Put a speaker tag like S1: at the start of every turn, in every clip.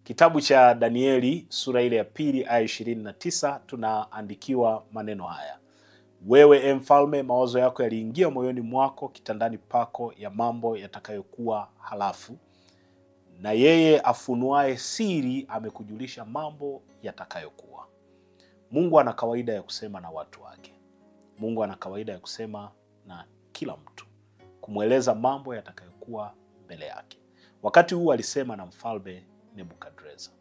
S1: Kitabu cha Danieli sura ile ya 2 aya 29 tunaandikiwa maneno haya: wewe mfalme, mawazo yako yaliingia moyoni mwako kitandani pako ya mambo yatakayokuwa halafu, na yeye afunuaye siri amekujulisha mambo yatakayokuwa. Mungu ana kawaida ya kusema na watu wake. Mungu ana kawaida ya kusema na kila mtu, kumweleza mambo yatakayokuwa mbele yake. Wakati huu alisema na mfalme Nebukadreza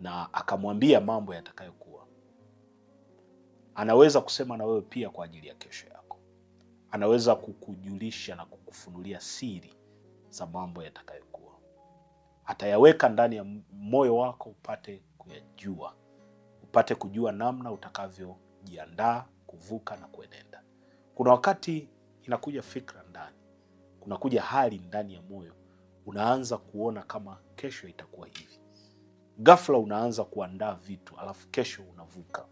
S1: na akamwambia mambo yatakayokuwa. Anaweza kusema na wewe pia kwa ajili ya kesho yako. Anaweza kukujulisha na kukufunulia siri za mambo yatakayokuwa. Atayaweka ndani ya moyo wako upate kuyajua, upate kujua namna utakavyojiandaa kuvuka na kuenenda. Kuna wakati inakuja fikra ndani, kunakuja hali ndani ya moyo, unaanza kuona kama kesho itakuwa hivi. Ghafla unaanza kuandaa vitu, alafu kesho unavuka.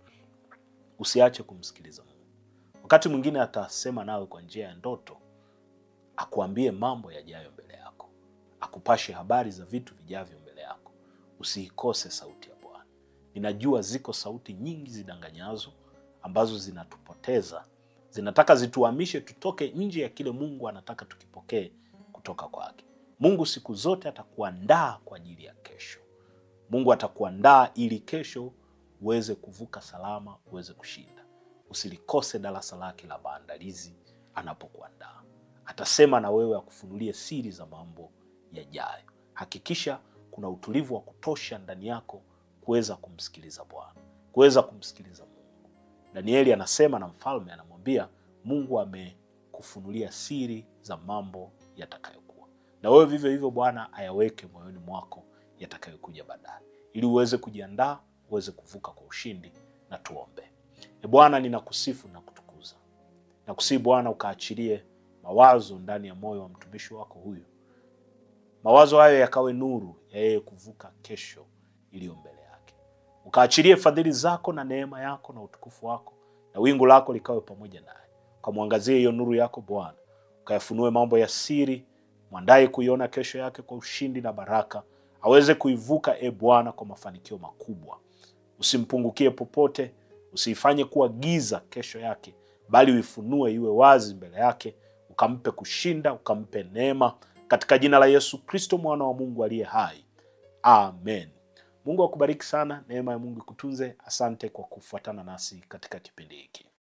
S1: Usiache kumsikiliza Mungu. Wakati mwingine atasema nawe kwa njia ya ndoto, akuambie mambo yajayo mbele yako, akupashe habari za vitu vijavyo mbele yako. Usiikose sauti ya Bwana. Ninajua ziko sauti nyingi zidanganyazo ambazo zinatupoteza, zinataka zituhamishe tutoke nje ya kile Mungu anataka tukipokee kutoka kwake. Mungu siku zote atakuandaa kwa ajili ya kesho. Mungu atakuandaa ili kesho uweze kuvuka salama, uweze kushinda. Usilikose darasa lake la maandalizi anapokuandaa. Atasema na wewe, akufunulie siri za mambo yajayo. Hakikisha kuna utulivu wa kutosha ndani yako kuweza kumsikiliza Bwana, kuweza kumsikiliza Mungu. Danieli anasema na mfalme, anamwambia Mungu amekufunulia siri za mambo yatakayokuwa. Na wewe vivyo hivyo Bwana ayaweke moyoni mwako yatakayokuja baadaye, ili uweze kujiandaa, uweze kuvuka kwa ushindi. Na tuombe. Bwana, ninakusifu na kutukuza. Nakusihi Bwana ukaachilie mawazo ndani ya moyo wa mtumishi wako huyu. Mawazo hayo yakawe nuru ya yeye kuvuka kesho iliyo mbele yake. Ukaachilie fadhili zako na neema yako na utukufu wako, na wingu lako likawe pamoja naye. Ukamwangazie hiyo nuru yako Bwana, ukayafunue mambo ya siri, mwandaye kuiona kesho yake kwa ushindi na baraka, aweze kuivuka Bwana kwa mafanikio makubwa. Usimpungukie popote, usiifanye kuwa giza kesho yake, bali uifunue iwe wazi mbele yake, ukampe kushinda, ukampe neema, katika jina la Yesu Kristo mwana wa Mungu aliye hai. Amen. Mungu akubariki sana, neema ya Mungu ikutunze. Asante kwa kufuatana nasi katika kipindi hiki.